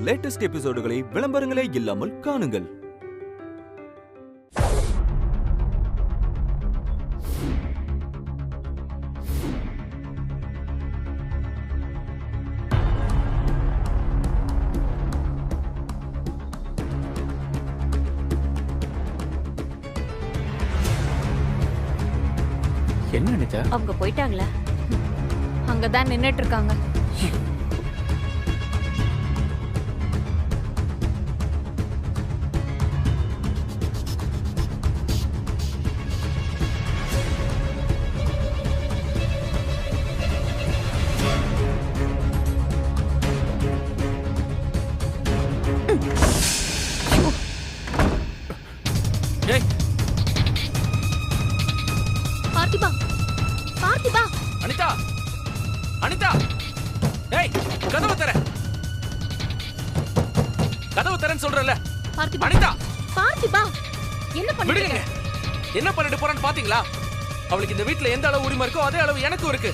Latest எபிசோடுகளை விளம்பரங்களே இல்லாமல் காணுங்கள். என்ன அனிதா? அவங்க போயிட்டாங்களா? அங்கதான் நின்னுட்டு இருக்காங்க. பார்த்திபா, பார்த்திபா. அனிதா, அனிதா, ஏய் கதவு தர, கதவு தரேன்னு சொல்றல. பார்த்திபா, அனிதா, பார்த்திபா, என்ன பண்ணுறீங்க? என்ன பண்ணிட்டு போறான்னு பாத்தீங்களா? அவளுக்கு இந்த வீட்ல எந்த அளவு உரிமை இருக்கோ அதே அளவு எனக்கும் இருக்கு.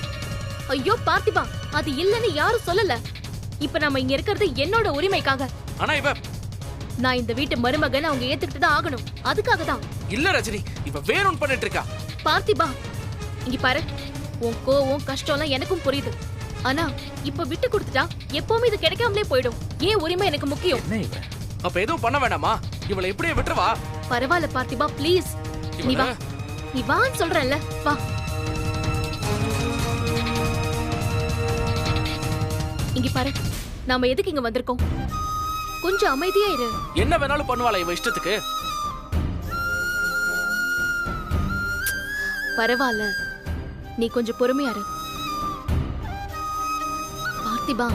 ஐயோ பார்த்திபா, அது இல்லன்னு யாரும் சொல்லல. இப்ப நம்ம இங்க இருக்கிறது என்னோட உரிமைக்காக. ஆனா இவ, நான் இந்த வீட்டு மருமகன் அவங்க ஏத்துக்கிட்டு தான் ஆகணும். அதுக்காக தான். இல்ல ரஜினி, இவ வேறொன்னு பண்ணிட்டு இருக்கா. பார்த்திபா, இங்க பாரு, உன் கோவம் கஷ்டம்லாம் எனக்கும் புரியுது. ஆனா இப்ப விட்டு கொடுத்துட்டா எப்பவுமே இது கிடைக்காமலே போயிடும். ஏன் உரிமை எனக்கு முக்கியம். அப்ப எதுவும் பண்ண வேண்டாமா? இவளை இப்படியே விட்டுறவா? பரவாயில்ல பார்த்திபா, ப்ளீஸ் நீ வா. நீ வான்னு சொல்றேன்ல, வா. இங்க பாரு, நாம எதுக்கு இங்க வந்திருக்கோம்? கொஞ்சம் அமைதியா இரு. என்ன வேணாலும் பண்ணுவாளா இவ இஷ்டத்துக்கு? பரவாயில்ல, நீ கொஞ்சம் பொறுமையா இரு. பார்த்திபா,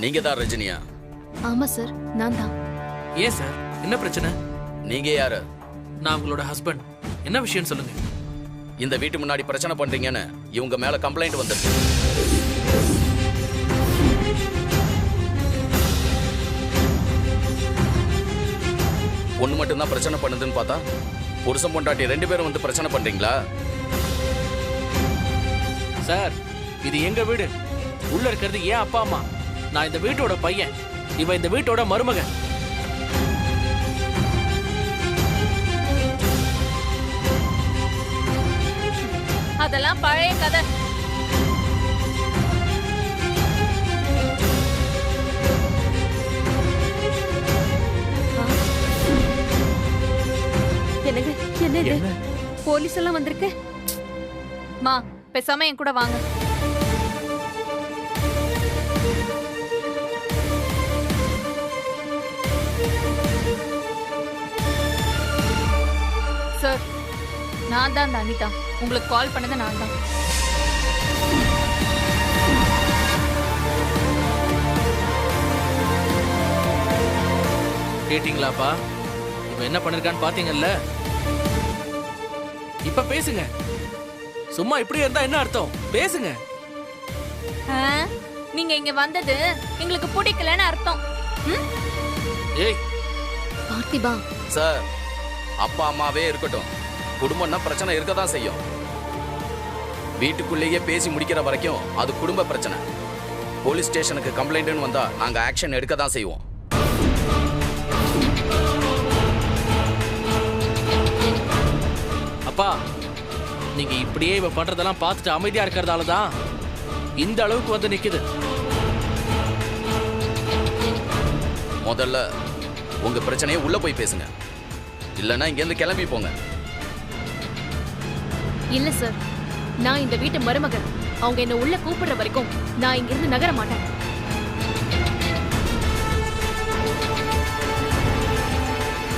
நீங்க தான் ரஜினியா? ஆமா சார், நான் தான். ஏன் சார், என்ன பிரச்சனை? நீங்க யாரு? நான் உங்களோட ஹஸ்பண்ட். என்ன விஷயம் சொல்லுங்க. இந்த வீட்டு முன்னாடி பிரச்சனை பண்றீங்கன்னு இவங்க மேல கம்ப்ளைண்ட் வந்திருக்கு. ஒண்ணு மட்டும் தான் பிரச்சனை பண்ணுதுன்னு பார்த்தா புருஷன் பொண்டாட்டி 2 பேரும் வந்து பிரச்சனை பண்றீங்களா? சார், இது எங்க வீடு. உள்ள இருக்கிறது ஏன் அப்பா அம்மா. நான் இந்த வீட்டோட பையன், இவ இந்த வீட்டோட மருமகன். அதெல்லாம் பழைய கதை. என்னங்க, என்ன இது? போலீஸ் எல்லாம் வந்திருக்கு. மா, பேசாம என் கூட வாங்க. சார், நான் தான் அனிதா. உங்களுக்கு கால் பண்ணது நான் தான். கேட்டீங்களாப்பா? இவ என்ன பண்ணிருக்கான்னு பாத்தீங்கல்ல? இப்ப பேசுங்க. சும்மா இப்படி இருந்தா என்ன அர்த்தம்? பேசுங்க. நீங்க இங்க வந்தது எங்களுக்கு பிடிக்கலன்னு அர்த்தம். ஏய் பார்த்திபா சார், அப்பா அம்மாவே இருக்கட்டும், குடும்பம்னா பிரச்சனை இருக்கதான் செய்யும். வீட்டுக்குள்ளேயே பேசி முடிக்கிற வரைக்கும் அது குடும்ப பிரச்சனை. போலீஸ் ஸ்டேஷனுக்கு கம்ப்ளைண்ட்னு வந்தா நாங்க ஆக்ஷன் எடுக்க தான் செய்வோம். அப்பா, நீங்க இப்படியே இவ பண்றதெல்லாம் பார்த்துட்டு அமைதியா இருக்கிறதால தான் இந்த அளவுக்கு வந்து நிக்குது. முதல்ல உங்க பிரச்சனையை உள்ள போய் பேசுங்க, இல்லைன்னா இங்க இருந்து கிளம்பி போங்க. இல்ல சார், நான் இந்த வீட்டு மருமகன். அவங்க என்ன உள்ள கூப்பிடுற வரைக்கும் நான் இங்க இருந்து நகர மாட்டேன்.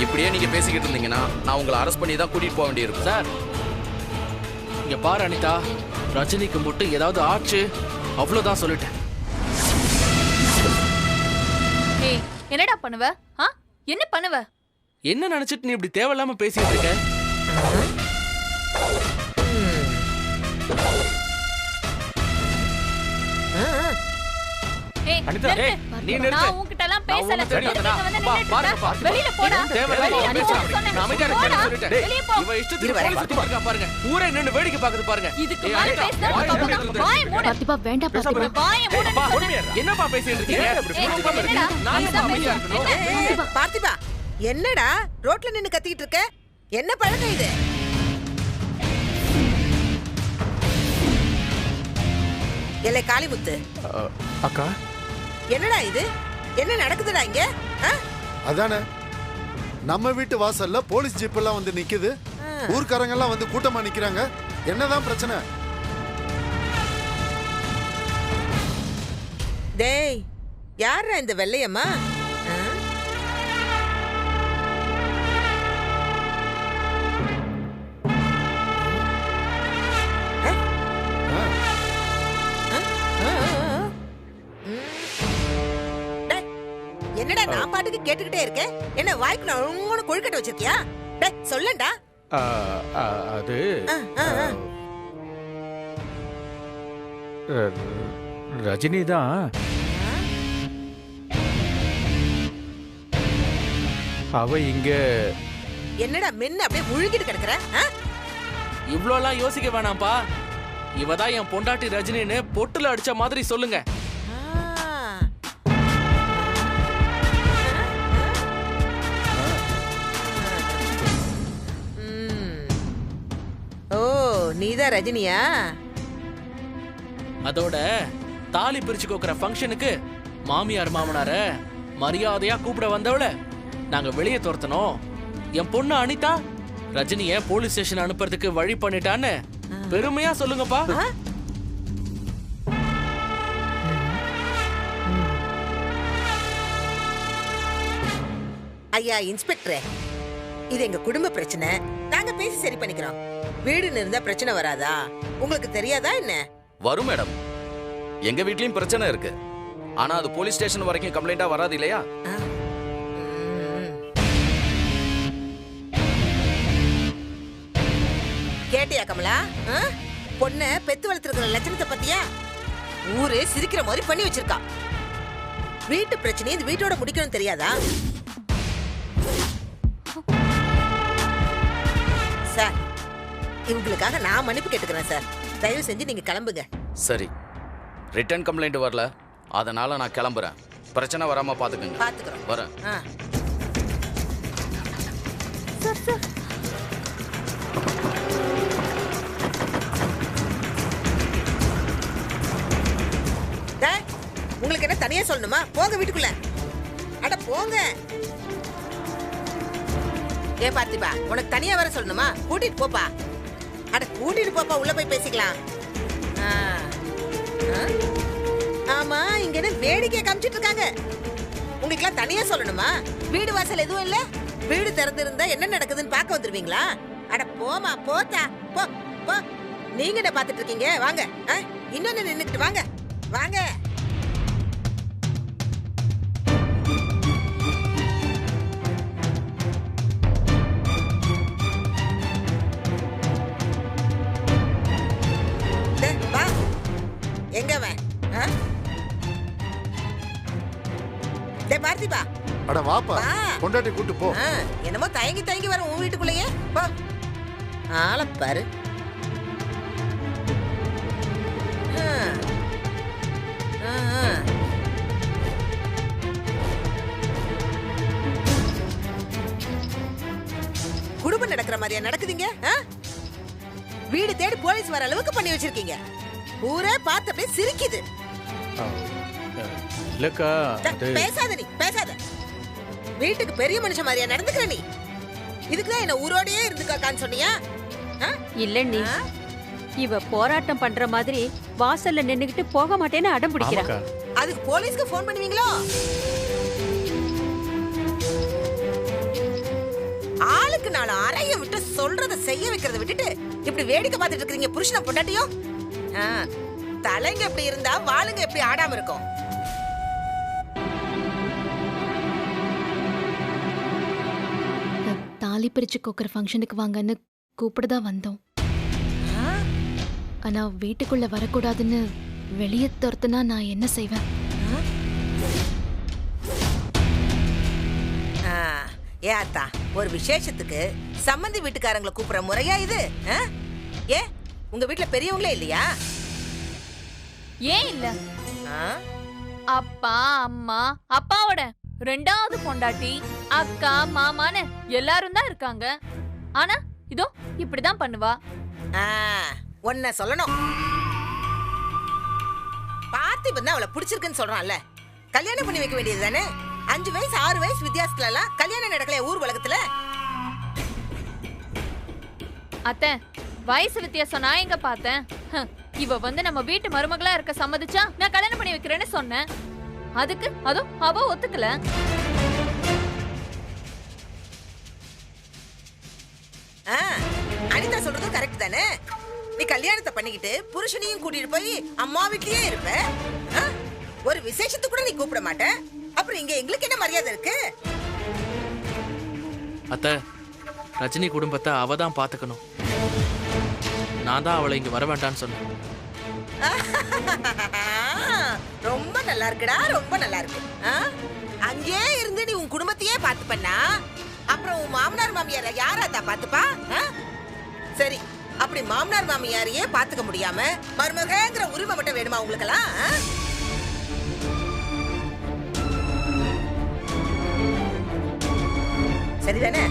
இப்படியே நீங்க பேசிக்கிட்டு இருந்தீங்கன்னா நான் உங்களை அரெஸ்ட் பண்ணி தான் கூட்டிட்டு போக வேண்டியிருக்கும். சார், இங்க பாரு அனிதா, ரஜினிக்கு மட்டும் ஏதாவது ஆச்சு அவ்வளவுதான் சொல்லிட்டேன். என்னடா பண்ணுவ? என்ன பண்ணுவ? என்ன நினைச்சிட்டு நீ இப்படி தேவையில்லாம பேசிட்டு இருக்க? அனிதா, நீ நிறுத்து. நான் உன்கிட்ட எல்லாம் பேசல. வெளியில போடா. இவ இஷ்டத்துக்கு போலீஸ் இருக்கா பாருங்க. ஊரே நின்னு வேடிக்கை பாக்குது பாருங்க. இதுக்கு மேல பேசினா வாய் மூடு. பார்த்திபா வேண்டாம் பார்த்திபா. வாய் மூடு. என்னப்பா பேசிட்டு இருக்கீங்க? நான் அமைதியா இருக்கணும். பார்த்திபா, என்னடா ரோட்ல நின்னு கத்திக்கிட்டு இருக்க? என்ன பழக்கம் இது? எல்லை காளிமுத்து, அக்கா என்னடா இது? என்ன நடக்குதுடா இங்க? அதானே நம்ம வீட்டு வாசல்ல போலீஸ் ஜீப் எல்லாம் வந்து நிக்குது. ஊர்க்காரங்க எல்லாம் வந்து கூட்டமா நிக்கிறாங்க. என்னதான் பிரச்சனை? டேய், யாரா இந்த வெள்ளையம்மா? என்னடா நான் பாட்டுக்கு கேட்டுக்கிட்டே இருக்கேன். என்ன வாய்க்கு நான் கொழுக்கட்டை வச்சிருக்கியா? டேய் சொல்லண்டா. அது ரஜினி தான். அவ இங்க என்னடா மென்னு அப்படியே முழுகிட்டு கிடக்குற? இவ்ளோ எல்லாம் யோசிக்க வேணாம்ப்பா. இவதான் என் பொண்டாட்டி ரஜினின்னு பொட்டுல அடிச்ச மாதிரி சொல்லுங்க. ஓ, நீதான் ரஜினியா? அதோட தாலி பிரிச்சு கோக்குற ஃபங்க்ஷனுக்கு மாமியார் மாமனார மரியாதையா கூப்பிட வந்தவள நாங்க வெளியே துரத்தனோம். என் பொண்ணு அனிதா ரஜினிய போலீஸ் ஸ்டேஷன் அனுப்புறதுக்கு வழி பண்ணிட்டான்னு பெருமையா சொல்லுங்கப்பா. ஐயா இன்ஸ்பெக்டரே, இது எங்க குடும்ப பிரச்சனை. நாங்க பேசி சரி பண்ணிக்கிறோம். வீடுன்னு இருந்தா பிரச்சனை வராதா? உங்களுக்கு தெரியாதா என்ன? வரும் மேடம். எங்க வீட்லயும் பிரச்சனை இருக்கு. ஆனா அது போலீஸ் ஸ்டேஷன் வரைக்கும் கம்ப்ளைண்டா வராது இல்லையா? கேட்டியா கமலா? பொண்ண பெத்து வளர்த்திருக்கிற லட்சணத்தை பத்தியா? ஊரே சிரிக்கிற மாதிரி பண்ணி வச்சிருக்கா. வீட்டு பிரச்சனையை இந்த வீட்டோட முடிக்கணும் தெரியாதா? சார், இவங்களுக்காக நான் மன்னிப்பு கேட்டுக்கிறேன் சார். தயவு செஞ்சு நீங்க கிளம்புங்க. சரி, ரிட்டர்ன் கம்ப்ளைண்ட் வரல, அதனால நான் கிளம்புறேன். பிரச்சனை வராம பாத்துக்கங்க. பாத்துக்கிறோம். வரேன். உங்களுக்கு என்ன தனியா சொல்லணுமா? போங்க வீட்டுக்குள்ள. அட போங்க. ஏ பார்த்திபா, உனக்கு தனியா வர சொல்லணுமா? கூட்டிட்டு போப்பா. அட கூட்டிட்டு போப்பா, உள்ள போய் பேசிக்கலாம். ஆமா, இங்க என்ன வேடிக்கை காமிச்சிட்டு இருக்காங்க? உங்களுக்கு எல்லாம் தனியா சொல்லணுமா? வீடு வாசல் எதுவும் இல்ல? வீடு திறந்திருந்தா என்ன நடக்குதுன்னு பார்க்க வந்துருவீங்களா? அட போமா, போத்தா போ போ. நீங்க என்ன பாத்துட்டு இருக்கீங்க? வாங்க. இன்னொன்னு நின்னுக்கிட்டு வாங்க வாங்க. எங்க வே? பார்த்திபா, அட வாப்பா, பொண்டாட்டி கூட்டு போ. என்னமோ தயங்கி தயங்கி வர உன் வீட்டுக்குள்ளேயே போ. ஆள பாரு. குடும்பம் நடக்கிற மாதிரியா நடக்குதுங்க? வீடு தேடி போலீஸ் வர அளவுக்கு பண்ணி வச்சிருக்கீங்க. ஊரே பார்த்து அப்படியே சிரிக்குது. இல்லக்கா, பேசாத நீ, பேசாத. வீட்டுக்கு பெரிய மனுஷன் மாதிரியா நடந்துக்கிற நீ? இதுக்குதான் என்ன ஊரோடயே இருந்துக்கான்னு சொன்னியா? இல்ல நீ இவ போராட்டம் பண்ற மாதிரி வாசல்ல நின்னுகிட்டு போக மாட்டேன்னு அடம் பிடிக்கிறா. அதுக்கு போலீஸ்க்கு போன் பண்ணுவீங்களோ? ஆளுக்கு நாலு அறைய விட்டு சொல்றத செய்ய வைக்கிறத விட்டுட்டு இப்படி வேடிக்கை பார்த்துட்டு இருக்கீங்க புருஷனை பொண்டாட்டியும். தலைங்க எப்படி இருந்தா வாளுங்க எப்படி ஆடாம இருக்கும்? தாலி பிரிச்சு கோக்குற ஃபங்க்ஷனுக்கு வாங்கன்னு கூப்பிடதா வந்தோம். ஆனா வீட்டுக்குள்ள வரக்கூடாதுன்னு வெளியே துரத்துனா நான் என்ன செய்வேன்? ஏத்தா, ஒரு விசேஷத்துக்கு சம்மந்தி வீட்டுக்காரங்களை கூப்பிடுற முறையா இது? ஏ, உங்க வீட்டுல பெரியவங்களே இல்லையா? ஏன் இல்ல? ஆ? அப்பா அம்மா அப்பாவோட ரெண்டாவது பொண்டாட்டி அக்கா மாமான்னு எல்லாரும் தான் இருக்காங்க. ஆனா இதோ இப்படிதான் பண்ணுவா. ஒன்ன சொல்லணும், பார்த்திபன் தான் அவளை பிடிச்சிருக்குன்னு சொல்றான்ல, கல்யாணம் பண்ணி வைக்க வேண்டியது தானே? 5 வயசு 6 வயசு வித்தியாசத்துல எல்லாம் கல்யாணம் நடக்கலையா ஊர் உலகத்துல? அத்தை, வயசு வித்தியாசம் நான் எங்க பார்த்தேன்? இவ வந்து நம்ம வீட்டு மருமகளா இருக்க சம்மதிச்சா நான் கல்யாணம் பண்ணி வைக்கிறேன்னு சொன்னேன். அதுக்கு அதோ அவ ஒத்துக்கல. அனிதா சொல்றதும் கரெக்ட் தானே? நீ கல்யாணத்தை பண்ணிக்கிட்டு புருஷனையும் கூட்டிட்டு போய் அம்மா வீட்லயே இருப்ப. ஒரு விசேஷத்துக்கு கூட நீ கூப்பிட மாட்ட. அப்புறம் இங்க எங்களுக்கு என்ன மரியாதை இருக்கு? அத்த, ரஜினி குடும்பத்தை அவ தான் பாத்துக்கணும். நான் தான் அவளை இங்க வர வேண்டான்னு சொன்னேன். ரொம்ப நல்லா இருக்குடா, ரொம்ப நல்லா இருக்கு. அங்கே இருந்து நீ உன் குடும்பத்தையே பார்த்து பண்ணா அப்புறம் உன் மாமனார் மாமியார யாராத்தா பாத்துப்பா? சரி, அப்படி மாமனார் மாமியாரையே பாத்துக்க முடியாம மருமகங்கிற உரிமை மட்டும் வேணுமா உங்களுக்கெல்லாம்? சரிதானே?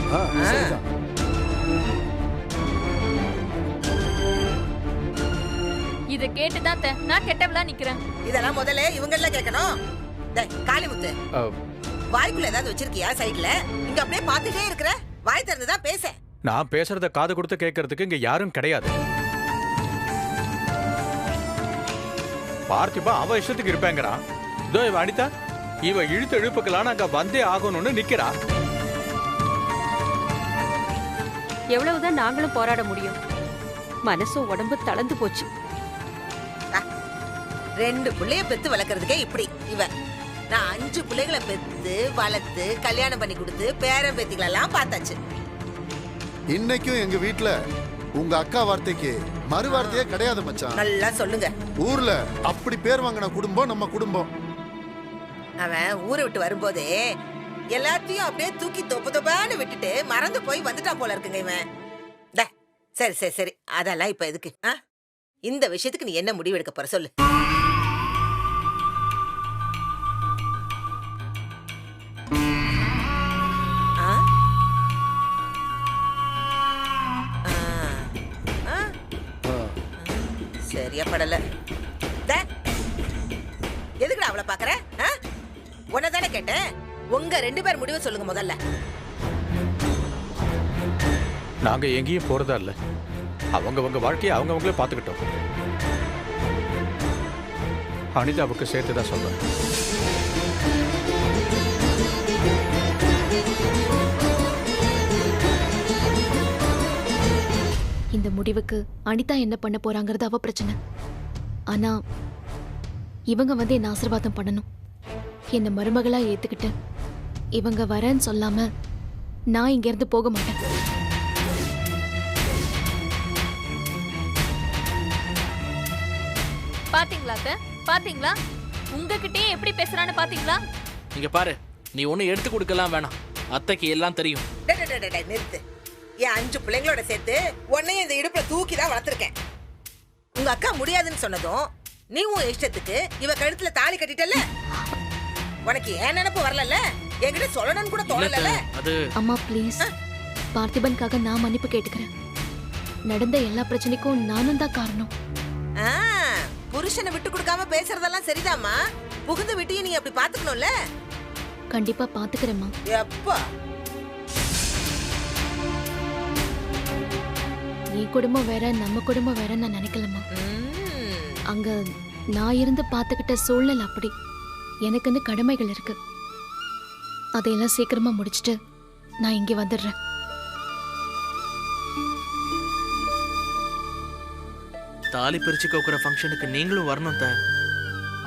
இத கேட்டுதான் நான் கெட்டவளா நிக்கிறேன். இதெல்லாம் முதல்ல இவங்கள கேட்கணும். காளிமுத்து, வாய்க்குள்ள ஏதாவது வச்சிருக்கியா சைடுல? இங்க அப்படியே பாத்துட்டே இருக்கிற, வாய் திறந்துதான் பேச. நான் பேசுறத காது கொடுத்து கேட்கறதுக்கு இங்க யாரும் கிடையாது. பார்த்திபா அவ இஷ்டத்துக்கு இருப்பேங்கிறான். இதோ இவ அனிதா, இவ இழுத்து இழுப்புக்கலான்னு அங்க வந்தே ஆகணும்னு நிக்கிறா. எவ்வளவுதான் நாங்களும் போராட முடியும்? மனசும் உடம்பு தளர்ந்து போச்சு. 2 பிள்ளைய பெத்து வளர்க்கறதுக்கே இப்படி இவ. நான் 5 பிள்ளைகளை பெத்து வளர்த்து கல்யாணம் பண்ணி கொடுத்து பேரன் பேத்திகளெல்லாம் பார்த்தாச்சு. இன்னைக்கும் எங்க வீட்டுல உங்க அக்கா வார்த்தைக்கு மறு வார்த்தையே கிடையாது மச்சான். நல்லா சொல்லுங்க. ஊர்ல அப்படி பேர் வாங்கின குடும்பம் நம்ம குடும்பம். அவன் ஊரை விட்டு வரும்போதே எல்லாத்தையும் அப்படியே தூக்கி தொப்பான்னு விட்டுட்டு மறந்து போய் வந்துட்டான் போல இருக்குங்க இவன். சரி சரி சரி, அதெல்லாம் இப்ப எதுக்கு? இந்த விஷயத்துக்கு நீ என்ன முடிவு எடுக்க போற சொல்லு. சரியா படல. எதுக்குடா அவளை பாக்குற? உன்னதானே கேட்டேன். உங்க 2 பேர் முடிவு சொல்லுங்க முதல்ல. நாங்க எங்கேயும் போறதா இல்ல. அவங்க வாழ்க்கையை அவங்களே பாத்துக்கிட்டோம். அனிதாவுக்கு சேர்த்துதான் சொல்றேன். இந்த முடிவுக்கு அனிதா என்ன பண்ண போறாங்கிறது அவ பிரச்சனை. ஆனா இவங்க வந்து என்ன ஆசீர்வாதம் பண்ணணும். என்ன மருமகளா ஏத்துக்கிட்டு இவங்க வரேன்னு சொல்லாம நான் இங்க இருந்து போக மாட்டேன். பாத்தீங்களா அத்தை? பாத்தீங்களா? உங்ககிட்டயே எப்படி பேசுறான்னு பாத்தீங்களா? இங்க பாரு, நீ ஒண்ணு எடுத்து கொடுக்கலாம் வேணாம். அத்தைக்கு எல்லாம் தெரியும். நிறுத்து. என் 5 பிள்ளைங்களோட சேர்த்து உன்னையும் இந்த இடுப்புல தூக்கி தான் வளர்த்திருக்கேன். உங்க அக்கா முடியாதுன்னு சொன்னதும் நீ உன் இஷ்டத்துக்கு இவ கழுத்துல தாலி கட்டிட்டல. உனக்கு ஏன் நினைப்பு வரல? என்கிட்ட சொல்லணும்னு கூட தோணல. அம்மா ப்ளீஸ், பார்த்திபனுக்காக நான் மன்னிப்பு கேட்டுக்கிறேன். நடந்த எல்லா பிரச்சனைக்கும் நானும் தான் காரணம். புருஷனை விட்டு கொடுக்காம பேசுறதெல்லாம் சரிதாம்மா. புகுந்த விட்டியும் நீ அப்படி பாத்துக்கணும்ல. கண்டிப்பா பாத்துக்கிறேம்மா. எப்பா நீ குடும்பம் வேற நம்ம குடும்பம் வேற நான் நினைக்கலம்மா. அங்க நான் இருந்து பாத்துக்கிட்ட சூழ்நிலை அப்படி. எனக்குன்னு கடமைகள் இருக்கு. அதையெல்லாம் சீக்கிரமா முடிச்சிட்டு நான் இங்க வந்துடுறேன். தாலி பிரிச்சு கோக்குற ஃபங்க்ஷனுக்கு நீங்களும் வரணும்.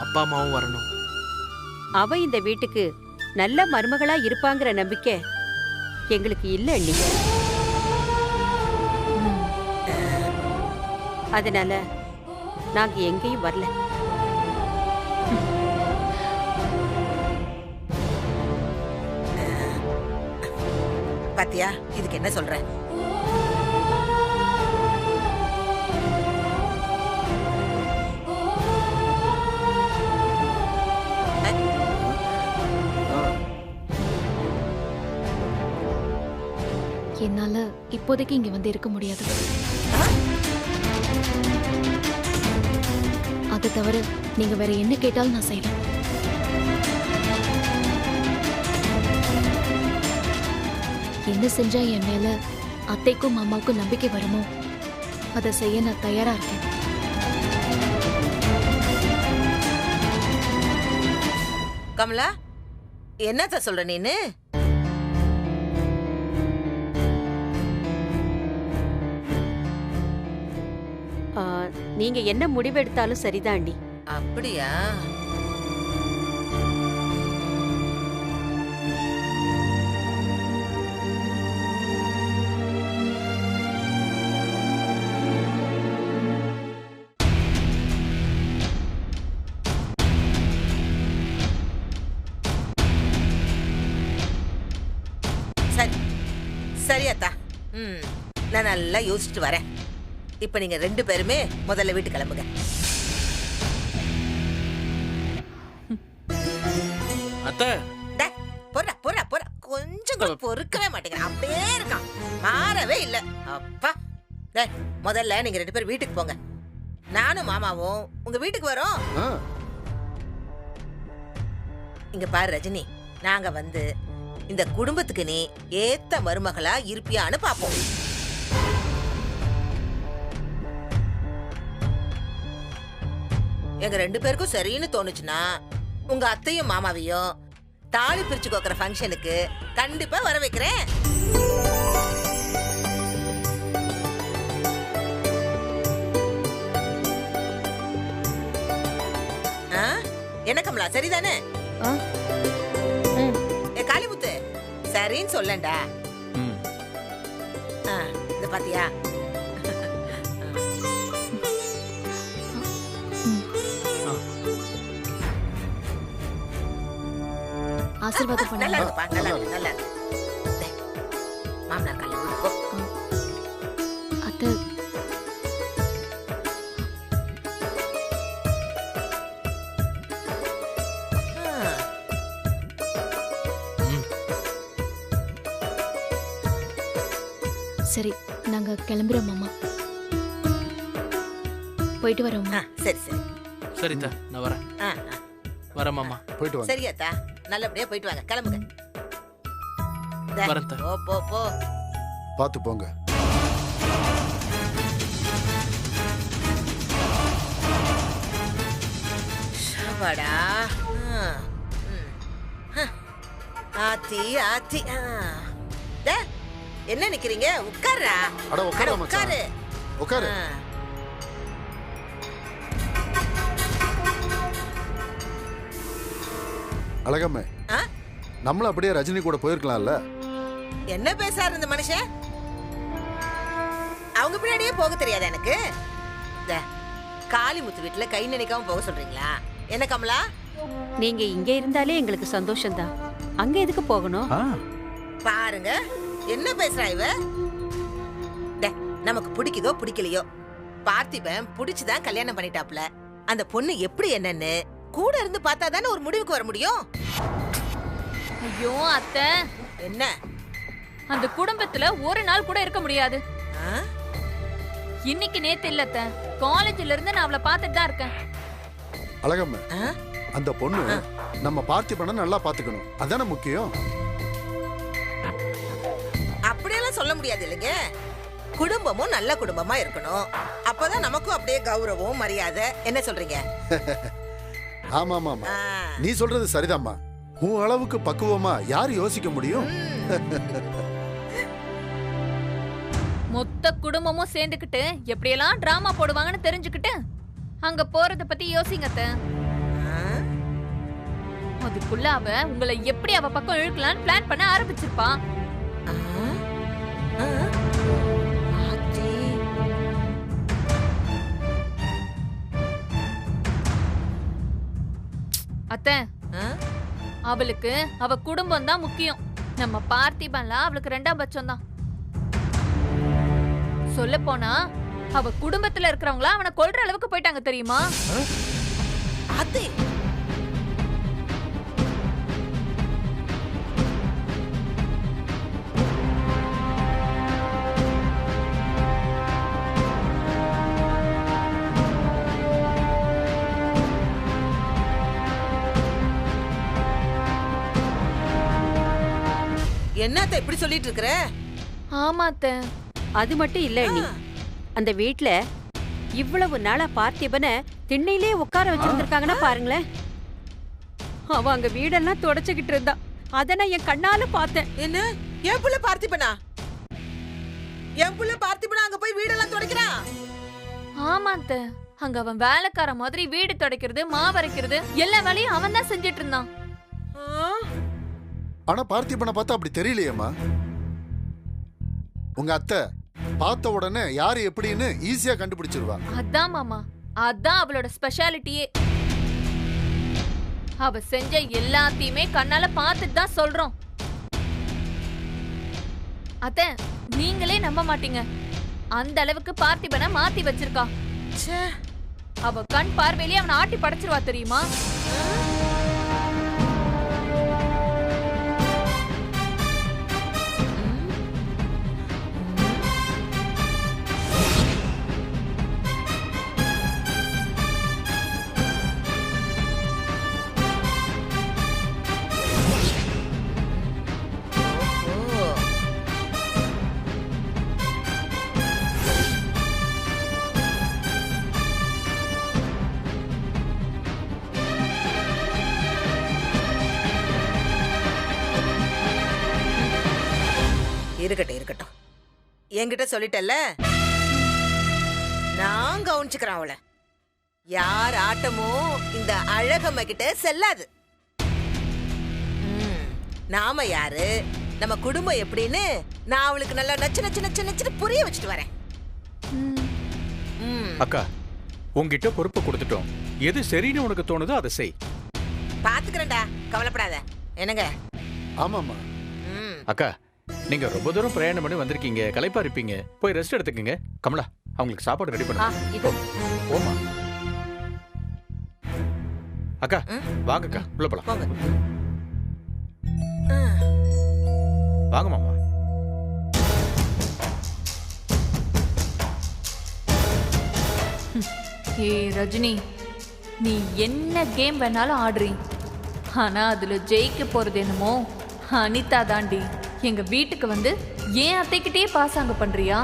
அப்பா அம்மாவும் வரணும். அவ இந்த வீட்டுக்கு நல்ல மருமகளா இருப்பாங்கிற நம்பிக்கை எங்களுக்கு இல்ல அண்ணி. அதனால நாங்க எங்கேயும் வரல. பாத்தியா இதுக்கு என்ன சொல்ற? என்னால இப்போதைக்கு இங்க வந்து இருக்க முடியாது. அதை தவிர நீங்க வேற என்ன கேட்டாலும் நான் செய்யறேன். என்ன செஞ்சா என் மேல அத்தைக்கும் மாமாவுக்கும் நம்பிக்கை வருமோ அதை செய்ய நான் தயாரா இருக்கேன். கமலா, என்னத்த சொல்ற நீனு? நீங்க என்ன முடிவு எடுத்தாலும் சரிதான் அண்ணி. அப்படியா? சரி சரி அத்தா. நான் நல்லா யோசிச்சுட்டு வரேன். இப்ப நீங்க 2 பேருமே முதல்ல வீட்டு கிளம்புங்க. அத்தை போறா போறா போறா. கொஞ்சம் கூட பொறுக்கவே மாட்டேங்கிறான். அப்படியே இருக்கான், மாறவே இல்ல. அப்பா முதல்ல நீங்க 2 பேரும் வீட்டுக்கு போங்க. நானும் மாமாவும் உங்க வீட்டுக்கு வரோம். இங்க பாரு ரஜினி, நாங்க வந்து இந்த குடும்பத்துக்கு நீ ஏத்த மருமகளா இருப்பியான்னு பாப்போம். எங்க 2 பேருக்கும் சரின்னு தோணுச்சுன்னா உங்க அத்தையும் மாமாவையும் தாலி பிரிச்சு கோக்குற ஃபங்க்ஷனுக்கு கண்டிப்பா வர வைக்கிறேன். என்ன கமலா, சரிதானே? காளிமுத்து சரின்னு சொல்லண்டா. இத பாத்தியா? ஆசீர்வாதம் பண்ணு. நல்லா இருக்குப்பா, நல்லா இருக்கு, நல்லா இருக்கு. மாமனார் காலையில போ. அத்தை சரி, நாங்க கிளம்புறோம் மாமா. போயிட்டு வரோம். சரி சரி சரிதா, நான் வரேன். வரேன் மாமா. போயிட்டு வாங்க. சரியாத்தா, நல்லபடியா போயிட்டு வாங்க. கிளம்புங்க. வரேன். போ போ போ. பார்த்து போங்க. வாடா. ஆத்தி ஆத்தி. என்ன நிக்கிறீங்க? உட்கார்றா. அட உட்காரு மச்சான். உட்காரு உட்காரு. அழகம்மே, நம்மள அப்படியே ரஜினி கூட போயிருக்கலாம்ல. என்ன பேசாரு இந்த மனுஷன்? அவங்க பின்னாடியே போக தெரியாது எனக்கு. காளிமுத்து வீட்டுல கை நினைக்காம போக சொல்றீங்களா? என்ன கமலா? நீங்க இங்க இருந்தாலே எங்களுக்கு சந்தோஷம்தான். அங்க எதுக்கு போகணும்? பாருங்க என்ன பேசுறா இவ. நமக்கு பிடிக்குதோ பிடிக்கலையோ, பார்த்திபன் பிடிச்சுதான் கல்யாணம் பண்ணிட்டாப்ல. அந்த பொண்ணு எப்படி என்னன்னு கூட இருந்து பார்த்தா தானே ஒரு முடிவுக்கு வர முடியும். ஐயோ அத்தை, என்ன அந்த குடும்பத்துல ஒரு நாள் கூட இருக்க முடியாது. இன்னைக்கு நேத்து இல்ல அத்தை, காலேஜ்ல இருந்து நான் அவளை பார்த்துட்டு தான் இருக்கேன். அழகம்மே, அந்த பொண்ணு நம்ம பார்த்திபனை நல்லா பாத்துக்கணும், அதானே முக்கியம். அப்படியெல்லாம் சொல்ல முடியாது இல்லைங்க. குடும்பமும் நல்ல குடும்பமா இருக்கணும். அப்பதான் நமக்கும் அப்படியே கௌரவம் மரியாதை. என்ன சொல்றீங்க? ஆமா ஆமா, நீ சொல்றது சரிதாம்மா. உன் அளவுக்கு பக்குவமா யார் யோசிக்க முடியும்? மொத்த குடும்பமும் சேர்ந்துக்கிட்டு எப்படியெல்லாம் டிராமா போடுவாங்கன்னு தெரிஞ்சுக்கிட்டு அங்க போறத பத்தி யோசிங்க அத்தை. அதுக்குள்ள அவ உங்களை எப்படி அவ பக்கம் இழுக்கலான்னு பிளான் பண்ண ஆரம்பிச்சிருப்பா. ஆ? ஆத்தி. அத்தை ஆ? அவளுக்கு அவ குடும்பம் தான் முக்கியம். நம்ம பார்த்திபன்லாம் அவளுக்கு ரெண்டாம் பட்சம் தான். சொல்ல போனா அவ குடும்பத்துல இருக்கிறவங்கள அவனை கொல்ற அளவுக்கு போயிட்டாங்க தெரியுமா? ஆத்தி. என்னத்த இப்படி சொல்லிட்டு இருக்கற? ஆமா அத்தை. அது மட்டும் இல்ல அண்ணி, அந்த வீட்ல இவ்வளவு நாளா பார்த்திபனை திண்ணையிலே உட்கார வச்சிருந்திருக்காங்கன்னா பாருங்களேன். அவ அங்க வீடெல்லாம் தொடச்சுக்கிட்டு இருந்தா. அத நான் என் கண்ணால பார்த்தேன். என்ன? என் புள்ள பார்த்திபனா? என் புள்ள பார்த்திபனா அங்க போய் வீடெல்லாம் துடைக்கிறான்? ஆமா அத்தை. அங்க அவன் வேலைக்கார மாதிரி வீடு துடைக்கிறது, மாவரைக்கிறது எல்லா வேலையும் அவன் தான் செஞ்சிட்டு இருந்தான். ஆனா பார்த்திபனை பார்த்தா அப்படி தெரியலையேம்மா. உங்க அத்தை பார்த்த உடனே யாரு எப்படின்னு ஈஸியா கண்டுபிடிச்சிருவா. அதான் மாமா, அதான் அவளோட ஸ்பெஷாலிட்டியே. அவ செஞ்ச எல்லாத்தையுமே கண்ணால பார்த்துட்டு தான் சொல்றோம். அத்தை, நீங்களே நம்ப மாட்டீங்க, அந்த அளவுக்கு பார்த்திபனை மாத்தி வச்சிருக்கா. அவ கண் பார்வையிலே அவனை ஆட்டி படைச்சிருவா தெரியுமா? இருக்கட்டும் இருக்கட்டும், என்கிட்ட சொல்லிட்டல்ல, நான் கவனிச்சுக்கிறேன் அவளை. யார் ஆட்டமும் இந்த அழகம்மா கிட்ட செல்லாது. நாம யாரு, நம்ம குடும்பம் எப்படின்னு நான் அவளுக்கு நல்லா நச்சு நச்சு நச்சு நச்சுன்னு புரிய வச்சுட்டு வரேன். அக்கா, உங்ககிட்ட பொறுப்பு கொடுத்துட்டோம். எது சரின்னு உனக்கு தோணுதோ அதை செய். பாத்துக்கிறேன்டா, கவலைப்படாத. என்னங்க? ஆமாம்மா. அக்கா, நீங்க ரொம்ப தூரம் பிரயாணம் பண்ணி வந்திருக்கீங்க, களைப்பா இருப்பீங்க. போய் ரெஸ்ட் எடுத்துக்கங்க. கமலா, அவங்களுக்கு சாப்பாடு ரெடி பண்ணு. ஓமா. அக்கா, வாங்கக்கா, உள்ள போலாம். வாங்க மாமா. ஏ ரஜினி, நீ என்ன கேம் வேணாலும் ஆடுறீ, ஆனா அதுல ஜெயிக்க போறது என்னமோ அனிதா தாண்டி. எங்க வீட்டுக்கு வந்து ஏன் அத்தைக்கிட்டே பாசாங்க பண்றியா?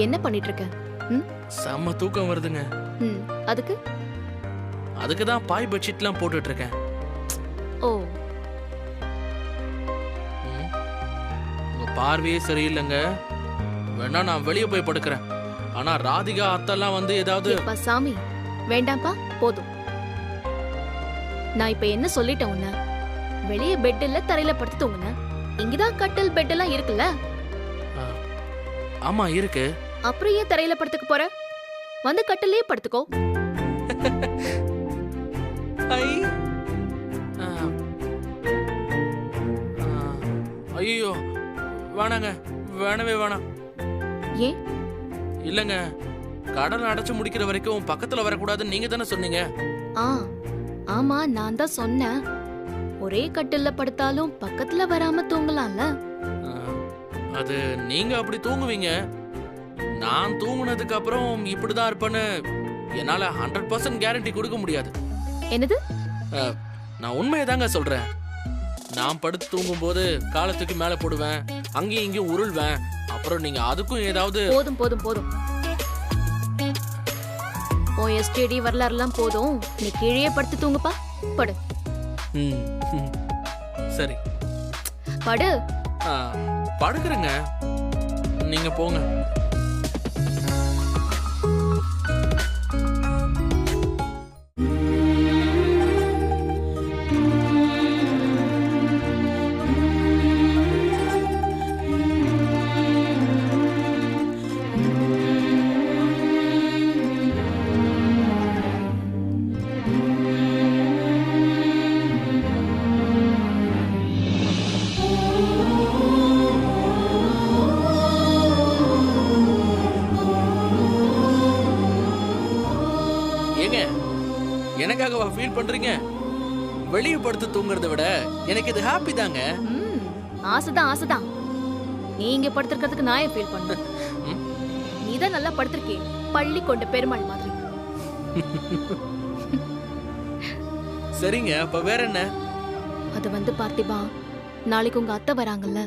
என்ன பண்ணிட்டு இருக்க? செம்ம தூக்கம் வருதுங்க. அதுக்கு அதுக்கு தான் பாய் பெட்ஷீட்லாம் போட்டுட்டு இருக்கேன். ஓ, உங்க பார்வையே சரியில்லைங்க. வேணா நான் வெளியே போய் படுக்கிறேன். ஆனா ராதிகா அத்தெல்லாம் வந்து ஏதாவது. எப்பா சாமி, வேண்டாம்ப்பா, போதும். நான் இப்ப என்ன சொல்லிட்டேன் உன்ன? வெளியே பெட் இல்ல, தரையில படுத்து தூங்குன. இங்கதான் கட்டில் பெட் எல்லாம் இருக்குல்ல. ஆமா இருக்கு. அப்புறம் ஏன் தரையில படுத்துக்க போற? வந்து கட்டிலே படுத்துக்கோ. ஐயோ வேணாங்க, வேணவே வேணாம். ஏன்? இல்லங்க, கடல் அடைச்சு முடிக்கிற வரைக்கும் பக்கத்துல வரக்கூடாதுன்னு நீங்க தானே சொன்னீங்க. ஆமா, நான் தான் சொன்னேன். ஒரே கட்டில்ல படுத்தாலும் பக்கத்துல வராம தூங்கலாம்ல. அது நீங்க அப்படி தூங்குவீங்க. நான் தூங்குனதுக்கு அப்புறம் இப்படிதான் இருப்பேன்னு என்னால 100% கேரண்டி கொடுக்க முடியாது. என்னது? நான் உண்மையை தாங்க சொல்றேன். நான் படுத்து தூங்கும் போது காலத்துக்கு மேல போடுவேன், அங்கேயும் இங்கேயும் உருள்வேன். அப்புறம் நீங்க அதுக்கும் ஏதாவது. போதும் போதும் போதும். ஓ எஸ்டிடி வரலாறுலாம் போதும். நீ கீழே படுத்து தூங்குப்பா, படு. ம், ம். சரி படு. ஆ, படுக்கிறேங்க, நீங்க போங்க. எனக்காகவா ஃபீல் பண்றீங்க? வெளியே படுத்து தூங்குறத விட எனக்கு இது ஹாப்பி தாங்க. ஆசைதான் ஆசைதான். நீங்க படுத்திருக்கிறதுக்கு நான் ஏன் ஃபீல் பண்ணேன்? நீதான் நல்லா படுத்திருக்கே, பள்ளி கொண்ட பெருமாள் மாதிரி. சரிங்க, அப்ப வேற என்ன? அது வந்து பார்த்திபா, நாளைக்கு உங்க அத்தை வராங்கல்ல,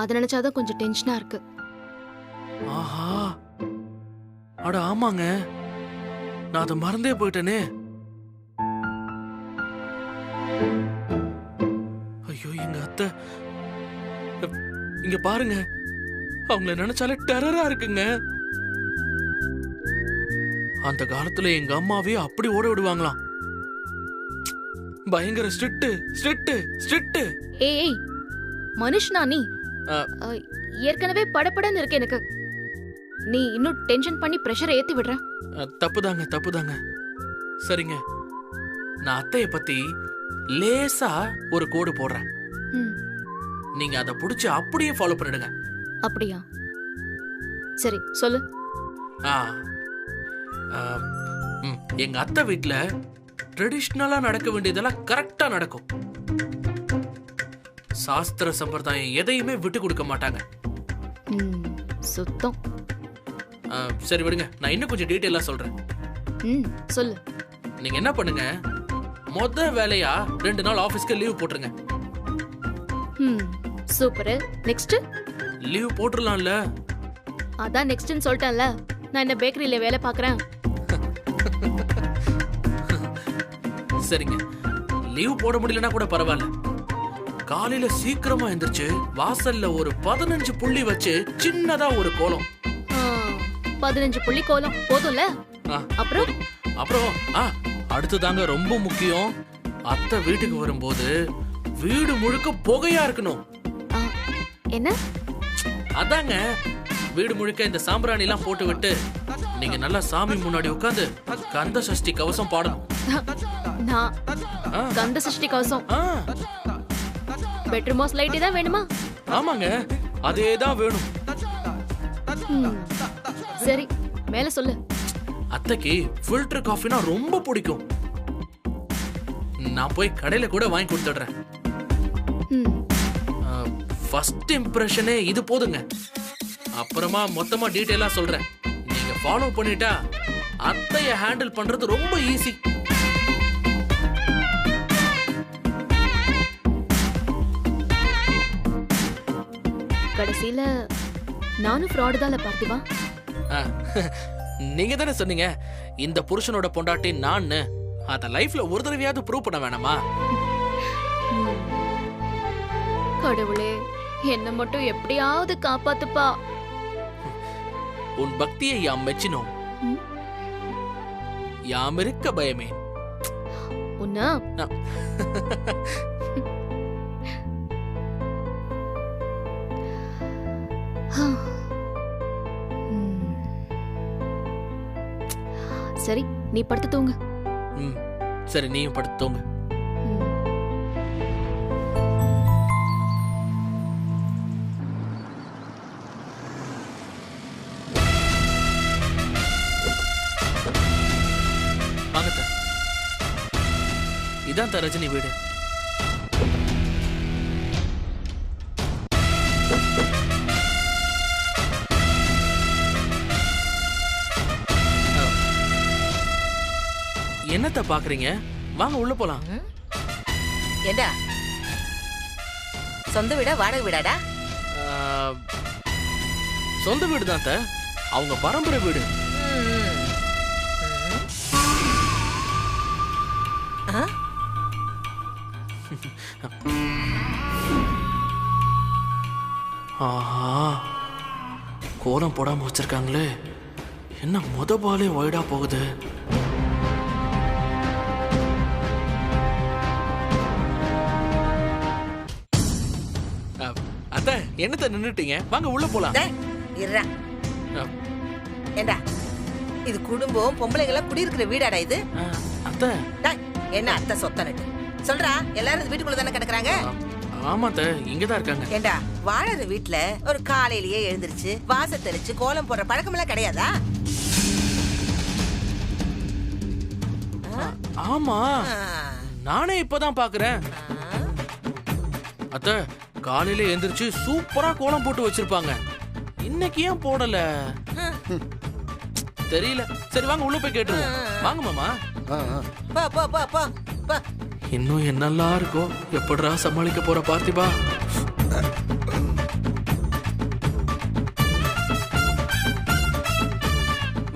அத நினைச்சாதான் கொஞ்சம் டென்ஷனா இருக்கு. ஆஹா, அட ஆமாங்க, நான் அதை மறந்தே போயிட்டேனே. ஐயோ, எங்க அத்தை இங்க பாருங்க, அவங்கள நினைச்சாலே டெரரா இருக்குங்க. அந்த காலத்துல எங்க அம்மாவே அப்படி ஓட விடுவாங்களாம். பயங்கர ஸ்ட்ரிக்ட் ஸ்ட்ரிக்ட் ஸ்ட்ரிக்ட். ஏய், மனுஷனா நீ? ஏற்கனவே படபடன்னு இருக்கு எனக்கு. நீ இன்னும் டென்ஷன் பண்ணி பிரஷர் ஏத்தி விடுற. தப்புதாங்க தப்புதாங்க. சரிங்க, நான் அத்தைய பத்தி லேசா ஒரு கோடு போடுறேன். நீங்க அதை புடிச்சு அப்படியே ஃபாலோ பண்ணிடுங்க. அப்படியா? சரி, சொல்லு. எங்க அத்தை வீட்டுல ட்ரெடிஷ்னலா நடக்க வேண்டியதெல்லாம் கரெக்டா நடக்கும். சாஸ்திர சம்பிரதாயம் எதையுமே விட்டு கொடுக்க மாட்டாங்க. சுத்தம். சரி விடுங்க, நான் இன்னும் கொஞ்சம் டீடைலா சொல்றேன். சொல்லு. நீங்க என்ன பண்ணுங்க, மொத வேலையா 2 நாள் ஆபீஸ்க்கு லீவ் போட்டுருங்க. சூப்பர். நெக்ஸ்ட்? லீவ் போட்டுறலாம்ல. அதான் நெக்ஸ்ட்னு சொல்லிட்டேன்ல. நான் இந்த பேக்கரியில வேலை பார்க்கறேன். சரிங்க, லீவ் போட முடியலனா கூட பரவாயில்ல. காலையில சீக்கிரமா எந்திரிச்சு வாசல்ல ஒரு 15 புள்ளி வச்சு சின்னதா ஒரு கோலம். 15 புள்ளி கோலம் போதும்ல? அப்புறம் அடுத்துதாங்க ரொம்ப முக்கியம். அத்தை வீட்டுக்கு வரும்போது வீடு முழுக்க புகையா இருக்கணும். என்ன? அதாங்க, வீடு முழுக்க இந்த சாம்பிராணி எல்லாம் போட்டு விட்டு நீங்க நல்லா சாமி முன்னாடி உட்கார்ந்து கந்த சஷ்டி கவசம் பாடணும். கந்த சஷ்டி கவசம்? பெட்ரூம் ஹவுஸ் லைட் தான் வேணுமா? ஆமாங்க, அதேதான் வேணும். சரி, மேல சொல்லு. அத்தைக்கு ஃபில்டர் காஃபினா ரொம்ப பிடிக்கும். நான் போய் கடையில கூட வாங்கி கொடுத்துடுறேன். ஃபர்ஸ்ட் இம்ப்ரெஷனே இது போதுங்க. அப்புறமா மொத்தமா டீடைலா சொல்றேன். நீங்க ஃபாலோ பண்ணிட்டா அத்தைய ஹேண்டில் பண்றது ரொம்ப ஈஸி. கடைசியில நானும் ஃப்ராட் தான் பார்த்திபா. நீங்க தானே சொன்னீங்க இந்த புருஷனோட பொண்டாட்டி நான். அத லைஃப்ல ஒரு தடவையாவது ப்ரூவ் பண்ண வேணாமா? கடவுளே, என்ன மட்டும் எப்படியாவது காப்பாத்துப்பா. உன் பக்தியை யாம் மெச்சினோம், யாம் இருக்க பயமே. உன்னா சரி, நீ படுத்து தூங்கு. சரி, நீயும் படுத்து தூங்கு. வாங்கத்த, இதான் ரஜினி வீடு. என்னத்த பாக்குறீங்க? வாங்க உள்ள போலாம். ஏண்டா, சொந்த வீடா வாடகை வீடாடா? சொந்த வீடு தான். அவங்க பரம்பரை வீடு. ஆஹா, கோலம் போடாம வச்சிருக்காங்களே. என்ன முத பாலே ஒய்டா போகுது. அத்தை, என்னத்த நின்னுட்டீங்க? வாங்க உள்ள போலாம். இருடா. ஏண்டா, இது குடும்பம் பொம்பளைங்கள குடியிருக்கிற வீடாடா இது? அத்தை. என்ன அத்தை சொத்தனட்டு சொல்றா? எல்லாரும் வீட்டுக்குள்ள தானே கிடக்குறாங்க. ஆமா அத்தை, இங்கதான் இருக்காங்க. ஏண்டா, வாழற வீட்டுல ஒரு காலையிலேயே எழுந்திருச்சு வாச தெளிச்சு கோலம் போடுற பழக்கம் எல்லாம் கிடையாதா? ஆமா, நானே இப்பதான் பாக்குறேன். அத்தை, காலையில எழுந்திருச்சு சூப்பரா கோலம் போட்டு வச்சிருப்பாங்க. இன்னைக்கு ஏன் போடல தெரியல. சரி வாங்க உள்ள போய் கேட்டுருவோம். வாங்க மாமா. போ போ போ போ போ. இன்னும் என்னெல்லாம் இருக்கோ, எப்படிடா சமாளிக்க போற பார்த்திபா?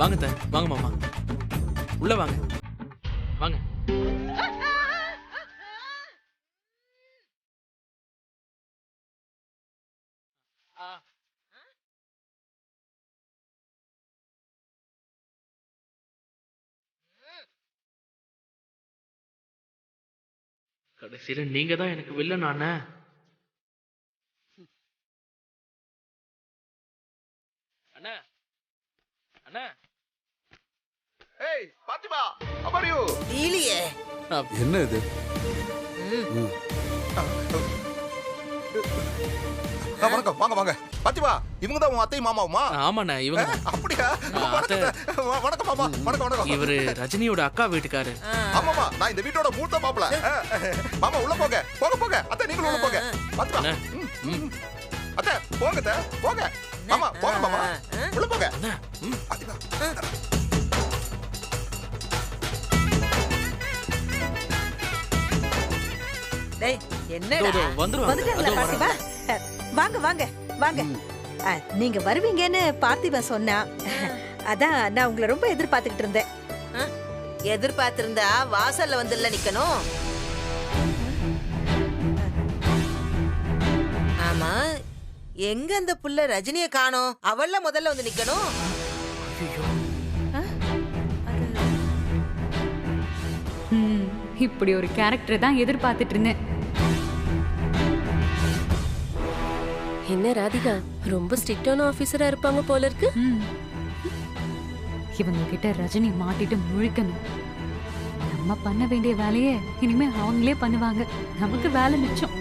வாங்க அத்தை, வாங்க மாமா, உள்ள வாங்க வாங்க. கடைசியில நீங்க தான் எனக்கு வில்லன் அண்ணா. அண்ணா அண்ணா. ஏய் பாத்திமா, how are you? இல்லையே. என்ன இது? வணக்கம், வாங்க வாங்க. பாத்திமா, இவங்க தான் உன் அத்தை மாமாவுமா? ஆமாண்ணா, இவங்க. அப்படியா? வணக்கம் மாமா. வணக்கம் வணக்கம். இவரு ரஜினியோட அக்கா வீட்டுக்காரு. ஆமாமா, நான் இந்த வீட்டோட மூத்த மாப்பிள. மாமா உள்ள போங்க. போங்க போங்க. அத்தை நீங்களும் உள்ள போங்க. பாத்திமா. அத்தை போங்க அத்தை, போங்க. மாமா போங்க மாமா. உள்ள போங்க. பாத்திமா. டேய், என்னடா? வந்துட்டாங்களா பார்த்திபா? வாங்க வாங்க வாங்க. நீங்க வருவீங்கன்னு பார்த்திபா சொன்னா. அதான் நான் உங்களை ரொம்ப எதிர்பார்த்துக்கிட்டு இருந்தேன். எதிர்பார்த்திருந்தா வாசல்ல வந்துல நிக்கணும். ஆமா, எங்க அந்த புள்ள ரஜினிய காணோம்? அவள்ல முதல்ல வந்து நிக்கணும். இப்படி ஒரு கேரக்டர் தான் எதிர்பார்த்துட்டு இருந்தேன். என்ன ராதிகா, ரொம்ப ஸ்ட்ரிக்டான ஆபீசரா இருப்பாங்க போல இருக்கு. இவங்க கிட்ட ரஜினி மாட்டிட்டு முழிக்கணும். நம்ம பண்ண வேண்டிய வேலையை இனிமே அவங்களே பண்ணுவாங்க. நமக்கு வேலை மிச்சம்.